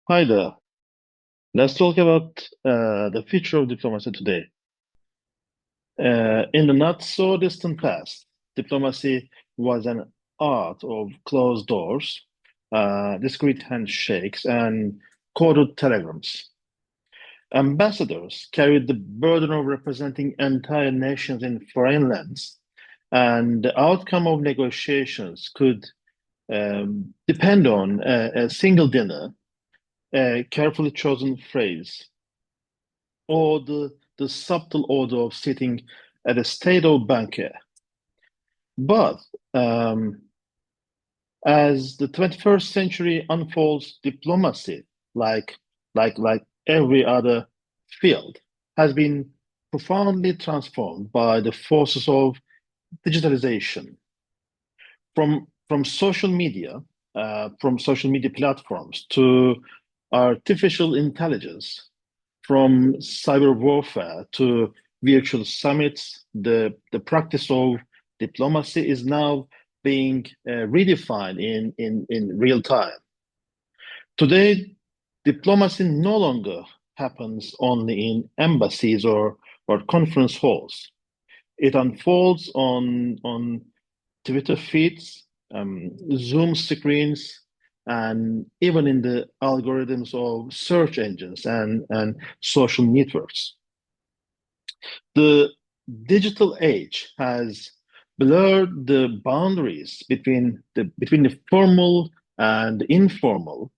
Hi there. Let's talk about the future of diplomacy today. In the not so distant past, diplomacy was an art of closed doors, discreet handshakes, and coded telegrams. Ambassadors carried the burden of representing entire nations in foreign lands, and the outcome of negotiations could depend on a single dinner, a carefully chosen phrase, or the subtle order of sitting at a state or banquet. But um, as the 21st century unfolds, diplomacy, like like every other field, has been profoundly transformed by the forces of digitalization. From social media platforms to artificial intelligence, from cyber warfare to virtual summits, the practice of diplomacy is now being redefined in real time. Today, diplomacy no longer happens only in embassies or conference halls. It unfolds on Twitter feeds, Zoom screens, and even in the algorithms of search engines and social networks. The digital age has blurred the boundaries between the formal and the informal,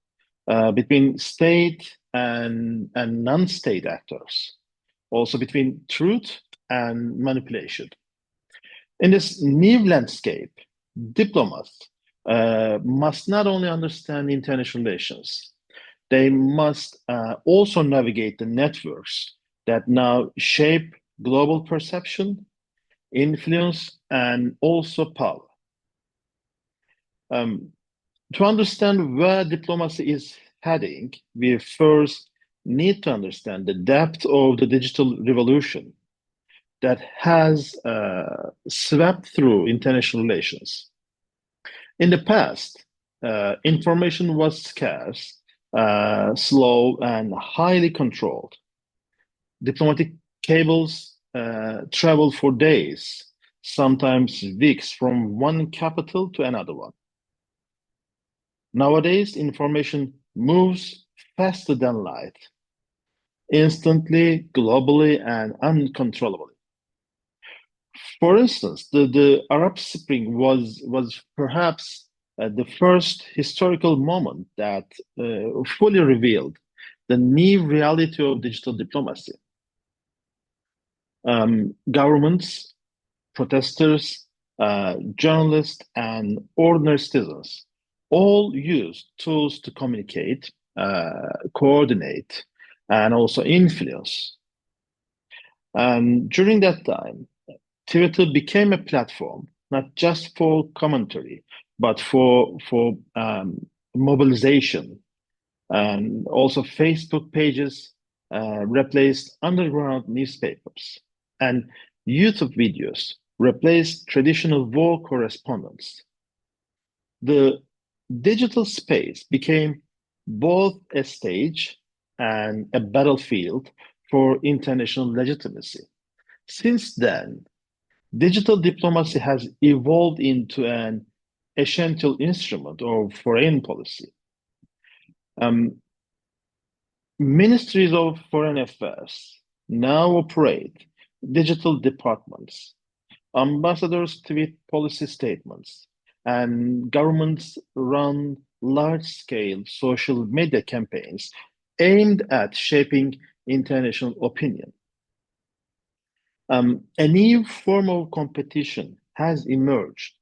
between state and non-state actors, also between truth and manipulation. In this new landscape, diplomats must not only understand international relations, they must also navigate the networks that now shape global perception, influence, and also power. Um, to understand where diplomacy is heading, we first need to understand the depth of the digital revolution that has swept through international relations. In the past, information was scarce, slow, and highly controlled. Diplomatic cables traveled for days, sometimes weeks, from one capital to another one. Nowadays, information moves faster than light, instantly, globally, and uncontrollably. For instance, the Arab Spring was perhaps the first historical moment that fully revealed the new reality of digital diplomacy. Governments, protesters, journalists, and ordinary citizens all use tools to communicate, coordinate, and also influence. During that time, Twitter became a platform not just for commentary, but for mobilization. And also, Facebook pages replaced underground newspapers, and YouTube videos replaced traditional war correspondence. The digital space became both a stage and a battlefield for international legitimacy. Since then, digital diplomacy has evolved into an essential instrument of foreign policy. Um, Ministries of Foreign Affairs now operate digital departments, ambassadors tweet policy statements, and governments run large-scale social media campaigns aimed at shaping international opinion. A new form of competition has emerged,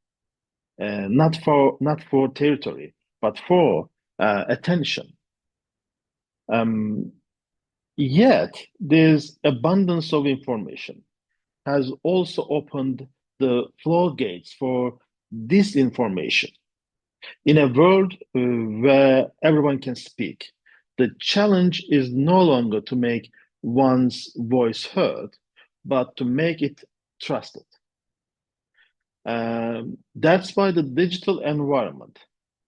not for territory, but for attention. Um, Yet, this abundance of information has also opened the floodgates for disinformation. In a world where everyone can speak, the challenge is no longer to make one's voice heard, but to make it trusted. That's why the digital environment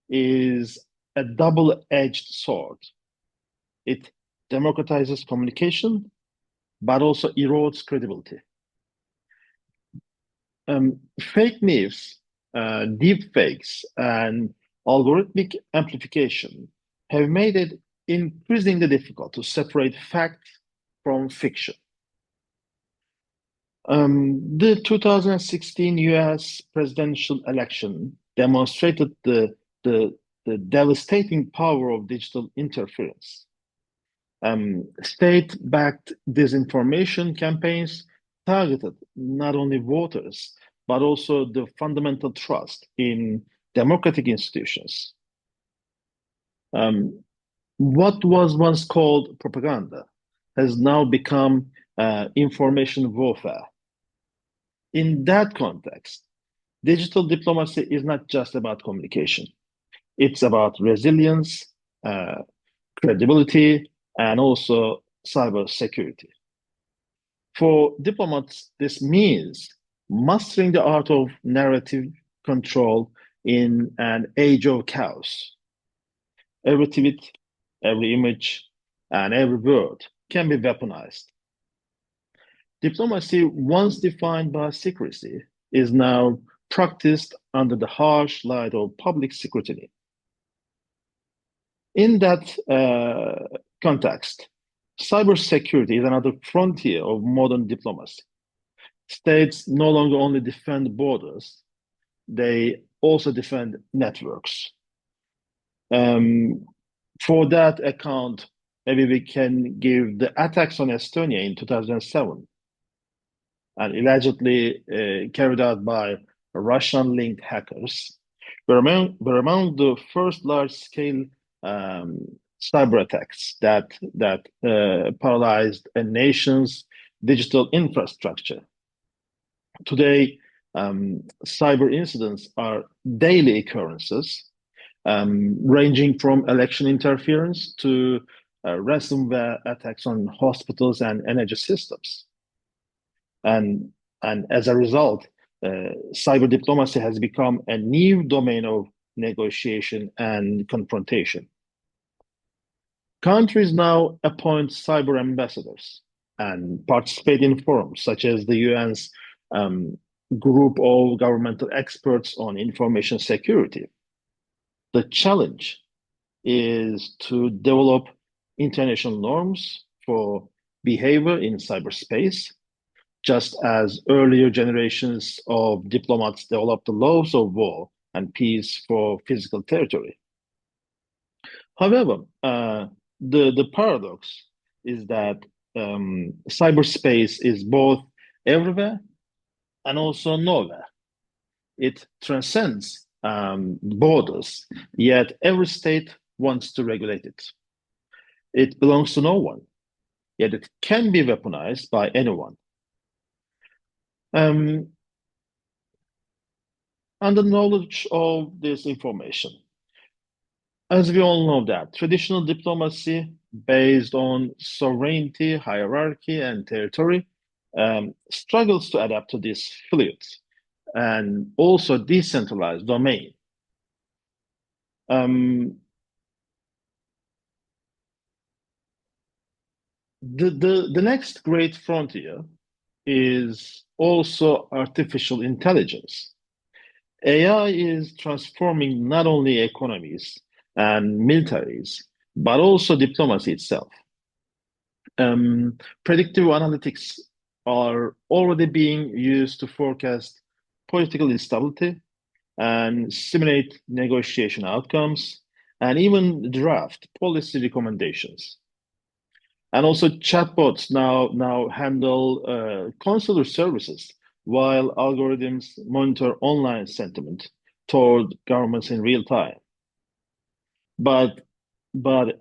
is a double-edged sword. It democratizes communication, but also erodes credibility. Fake news, deep fakes, and algorithmic amplification have made it increasingly difficult to separate fact from fiction. The 2016 US presidential election demonstrated the devastating power of digital interference. State-backed disinformation campaigns targeted not only voters, but also the fundamental trust in democratic institutions. What was once called propaganda has now become information warfare. In that context, digital diplomacy is not just about communication. It's about resilience, uh, credibility, and also cybersecurity. For diplomats, this means mastering the art of narrative control in an age of chaos. Every tweet, every image, and every word can be weaponized. Diplomacy, once defined by secrecy, is now practiced under the harsh light of public scrutiny. In that context, cybersecurity is another frontier of modern diplomacy. States no longer only defend borders, they also defend networks. For that account, maybe we can give the attacks on Estonia in 2007 and allegedly carried out by Russian-linked hackers were among the first large-scale cyber attacks that paralyzed a nation's digital infrastructure. Today, cyber incidents are daily occurrences, ranging from election interference to ransomware attacks on hospitals and energy systems. And as a result, cyber diplomacy has become a new domain of negotiation and confrontation. Countries now appoint cyber ambassadors and participate in forums such as the UN's group of governmental experts on information security. The challenge is to develop international norms for behavior in cyberspace, just as earlier generations of diplomats developed the laws of war and peace for physical territory. However, the paradox is that cyberspace is both everywhere and also nowhere. It transcends borders, yet every state wants to regulate it. It belongs to no one, yet it can be weaponized by anyone. And the knowledge of this information. As we all know that traditional diplomacy based on sovereignty, hierarchy, and territory struggles to adapt to this fluid and also decentralized domain. The next great frontier is also artificial intelligence. AI is transforming not only economies and militaries, but also diplomacy itself. Predictive analytics are already being used to forecast political instability and simulate negotiation outcomes and even draft policy recommendations. And also chatbots now handle consular services while algorithms monitor online sentiment toward governments in real time. But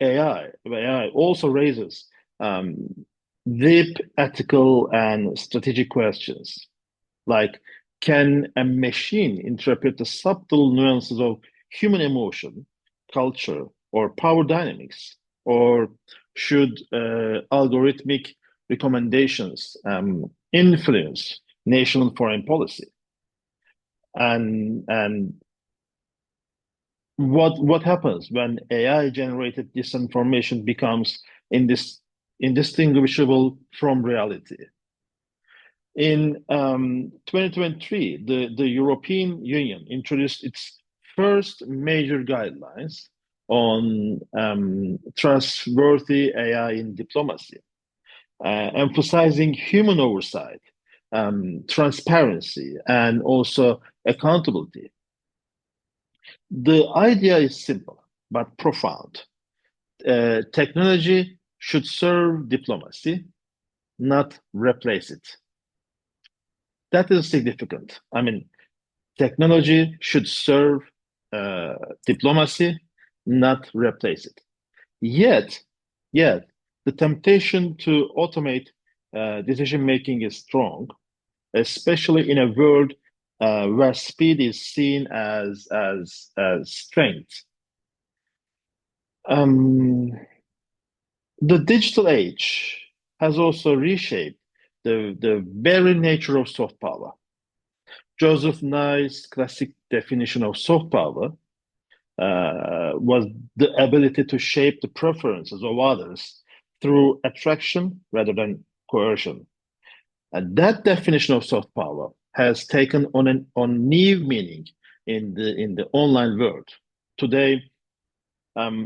AI also raises deep ethical and strategic questions, like can a machine interpret the subtle nuances of human emotion, culture, or power dynamics? Or should algorithmic recommendations influence national foreign policy? And what happens when AI generated disinformation becomes indistinguishable from reality? In 2023, the European Union introduced its first major guidelines on trustworthy AI in diplomacy, emphasizing human oversight, transparency, and also accountability. The idea is simple but profound. Technology should serve diplomacy, not replace it. That is significant. I mean, technology should serve uh, diplomacy, not replace it. Yet, yet, the temptation to automate decision making is strong, especially in a world where speed is seen as strength. Um, the digital age has also reshaped the very nature of soft power. Joseph Nye's classic definition of soft power was the ability to shape the preferences of others through attraction rather than coercion. And that definition of soft power has taken on new meaning in the online world. Today,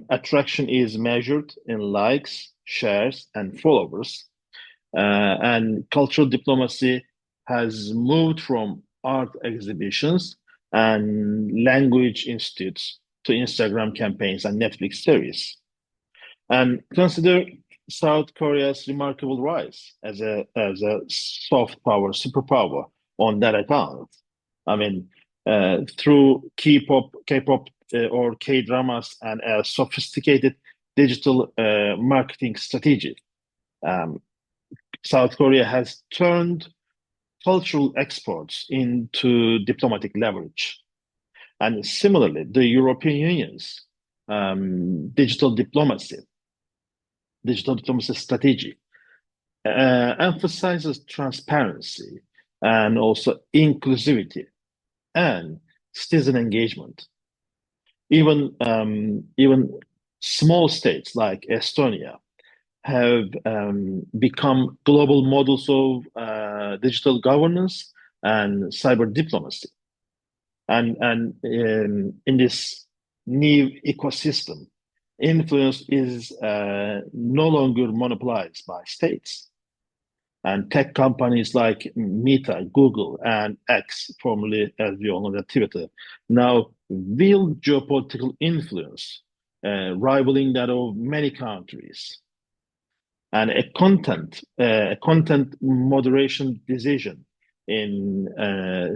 attraction is measured in likes, shares, and followers, and cultural diplomacy has moved from art exhibitions and language institutes to Instagram campaigns and Netflix series. And consider South Korea's remarkable rise as a soft power superpower on that account. I mean, through K-pop, or K-dramas and a sophisticated digital marketing strategy, um, South Korea has turned cultural exports into diplomatic leverage. And similarly, the European Union's digital diplomacy strategy emphasizes transparency and also inclusivity and citizen engagement. Even small states like Estonia have become global models of digital governance and cyber diplomacy. And in this new ecosystem, influence is no longer monopolized by states. And tech companies like Meta, Google, and X, formerly, as we all know, that Twitter, now wield geopolitical influence, rivaling that of many countries. And a content moderation decision in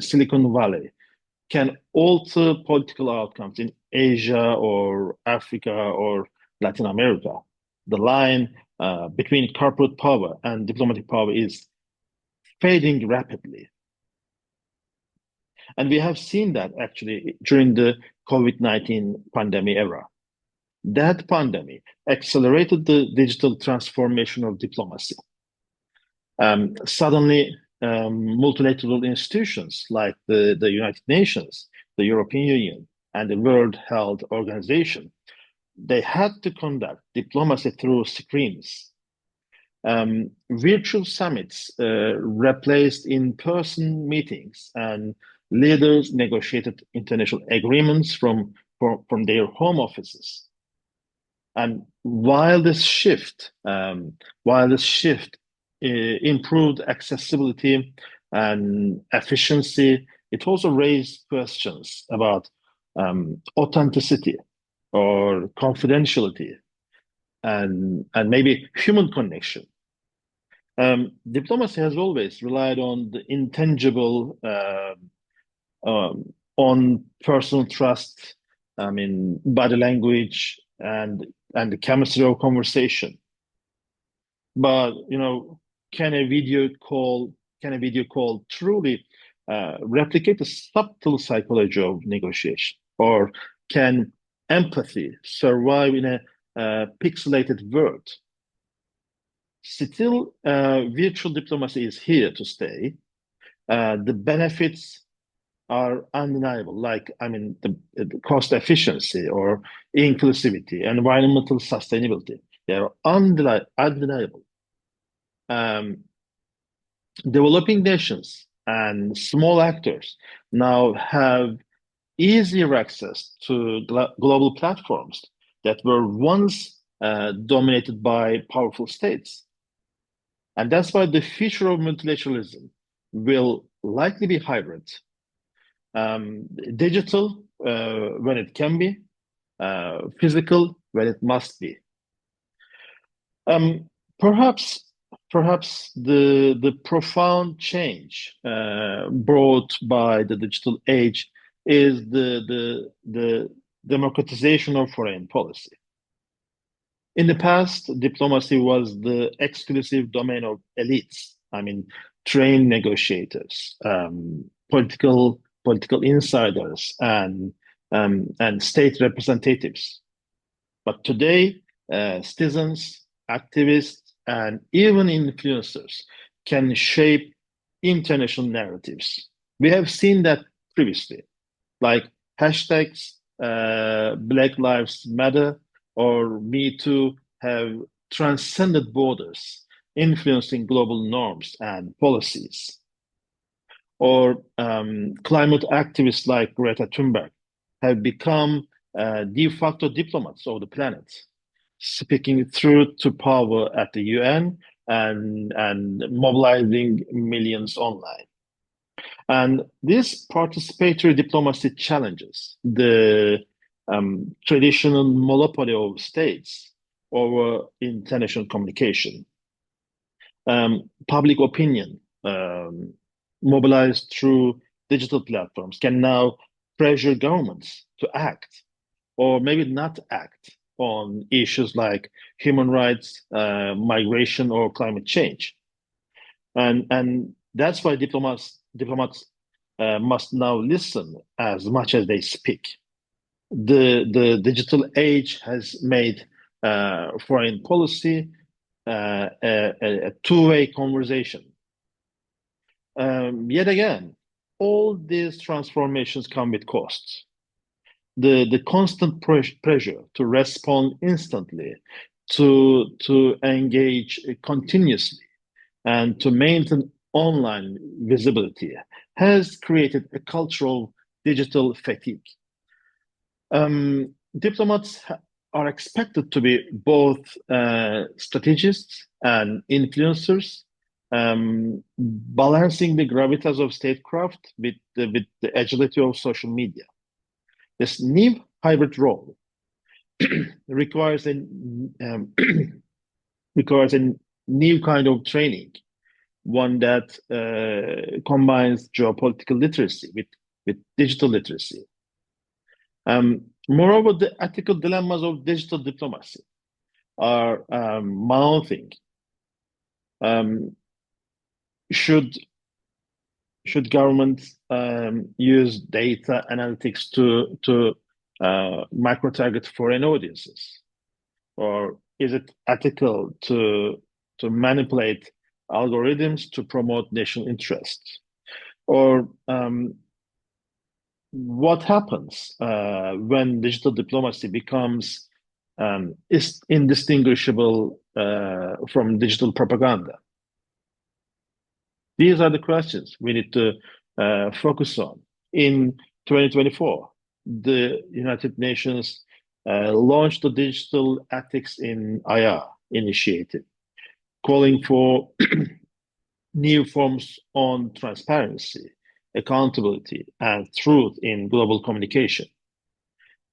Silicon Valley can alter political outcomes in Asia or Africa or Latin America. The line between corporate power and diplomatic power is fading rapidly. And we have seen that actually during the COVID-19 pandemic era. That pandemic accelerated the digital transformation of diplomacy. Suddenly, multilateral institutions like the United Nations, the European Union, and the World Health Organization, they had to conduct diplomacy through screens. Virtual summits replaced in-person meetings, and leaders negotiated international agreements from their home offices. And while this shift improved accessibility and efficiency, it also raised questions about authenticity or confidentiality and maybe human connection. Diplomacy has always relied on the intangible, on personal trust, I mean, body language and the chemistry of conversation. But can a video call can a video call truly replicate the subtle psychology of negotiation, or can empathy survive in a pixelated world? Still, virtual diplomacy is here to stay. The benefits are undeniable, like, I mean, the cost efficiency or inclusivity, environmental sustainability. They are undeniable. Um, Developing nations and small actors now have easier access to global platforms that were once dominated by powerful states. And that's why the future of multilateralism will likely be hybrid, digital when it can be, physical when it must be. Um, perhaps, perhaps the profound change brought by the digital age is the democratization of foreign policy. In the past, diplomacy was the exclusive domain of elites. I mean, trained negotiators, political insiders, and state representatives. But today, citizens, activists, and even influencers can shape international narratives. We have seen that previously, like hashtags Black Lives Matter or Me Too have transcended borders, influencing global norms and policies. Or climate activists like Greta Thunberg have become de facto diplomats of the planet, speaking truth to power at the UN and mobilizing millions online. And this participatory diplomacy challenges the traditional monopoly of states over international communication. Public opinion, mobilized through digital platforms, can now pressure governments to act or maybe not act on issues like human rights, migration, or climate change. And that's why diplomats must now listen as much as they speak. The digital age has made foreign policy a two-way conversation. Yet again, all these transformations come with costs. The constant pressure to respond instantly, to engage continuously, and to maintain online visibility has created a cultural digital fatigue. Diplomats are expected to be both strategists and influencers, balancing the gravitas of statecraft with the agility of social media. This new hybrid role requires um, requires a new kind of training, one that combines geopolitical literacy with digital literacy. Moreover, the ethical dilemmas of digital diplomacy are mounting. Um, should should governments use data analytics to micro target foreign audiences, or is it ethical to manipulate algorithms to promote national interests? Or what happens when digital diplomacy becomes is indistinguishable from digital propaganda? These are the questions we need to focus on. In 2024, the United Nations launched the Digital Ethics in IR initiative, calling for new forms on transparency, accountability, and truth in global communication.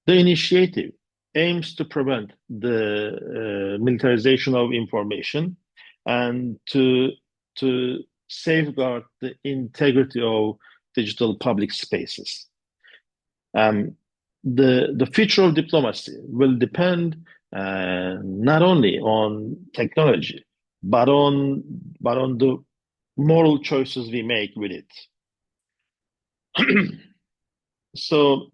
The initiative aims to prevent the militarization of information and to safeguard the integrity of digital public spaces. Um, the future of diplomacy will depend not only on technology, but on the moral choices we make with it. So,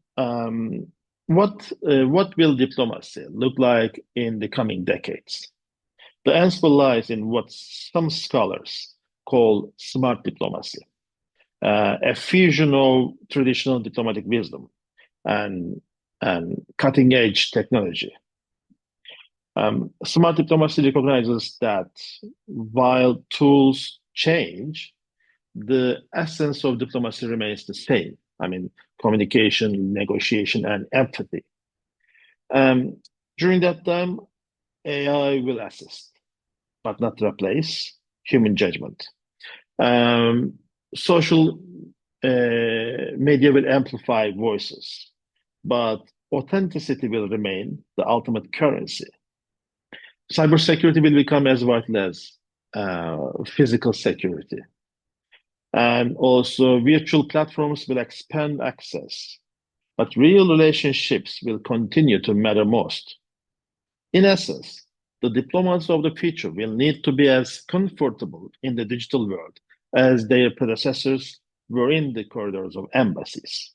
what will diplomacy look like in the coming decades? The answer lies in what some scholars call smart diplomacy. a fusion of traditional diplomatic wisdom and, and cutting edge technology. Smart diplomacy recognizes that while tools change, the essence of diplomacy remains the same. I mean, communication, negotiation, and empathy. Um, During that time, AI will assist, but not replace human judgment. Um, Social media will amplify voices, but authenticity will remain the ultimate currency. Cybersecurity will become as vital as physical security. And also, virtual platforms will expand access, but real relationships will continue to matter most. In essence, the diplomats of the future will need to be as comfortable in the digital world as their predecessors were in the corridors of embassies.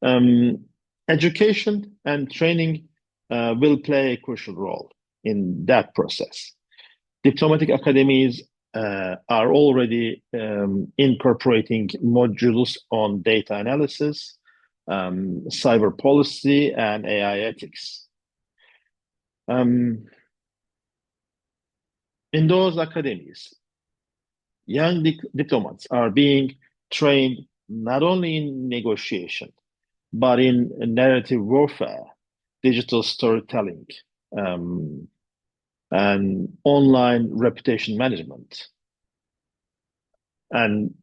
Um, Education and training will play a crucial role in that process. Diplomatic academies are already incorporating modules on data analysis, cyber policy, and AI ethics. Um, in those academies, young diplomats are being trained not only in negotiation, but in narrative warfare, digital storytelling, um, and online reputation management. And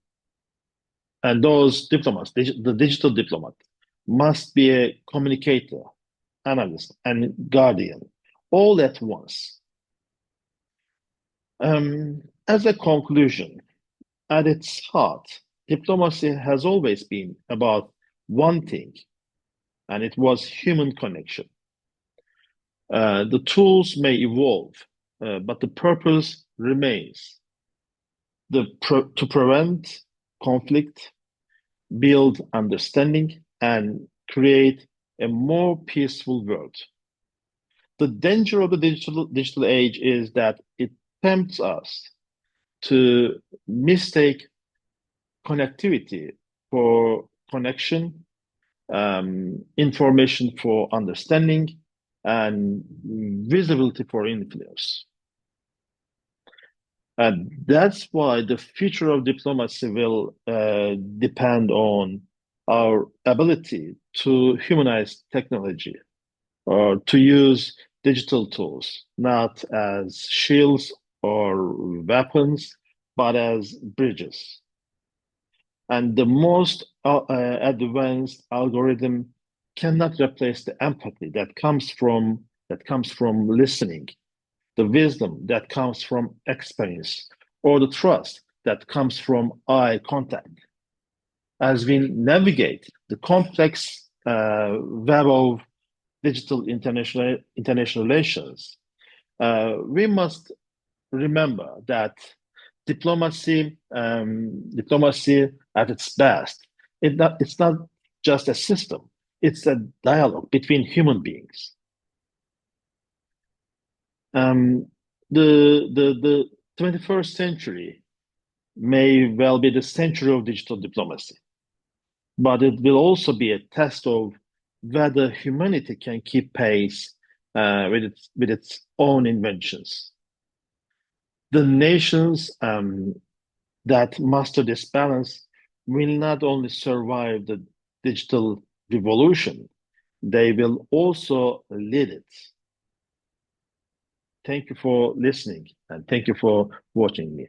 and those diplomats, the digital diplomat, must be a communicator, analyst, and guardian all at once. As a conclusion, at its heart, diplomacy has always been about one thing, and it was human connection. The tools may evolve, but the purpose remains to prevent conflict, build understanding, and create a more peaceful world. The danger of the digital age is that it tempts us to mistake connectivity for connection, information for understanding, and visibility for influence. And that's why the future of diplomacy will depend on our ability to humanize technology or to use digital tools, not as shields or weapons, but as bridges. And the most advanced algorithm cannot replace the empathy that comes from listening, the wisdom that comes from experience, or the trust that comes from eye contact. As we navigate the complex web of digital international relations, we must remember that diplomacy at its best, it's not just a system; it's a dialogue between human beings. Um, the 21st century may well be the century of digital diplomacy, but it will also be a test of whether humanity can keep pace with its own inventions. The nations that master this balance will not only survive the digital revolution, they will also lead it. Thank you for listening and thank you for watching me.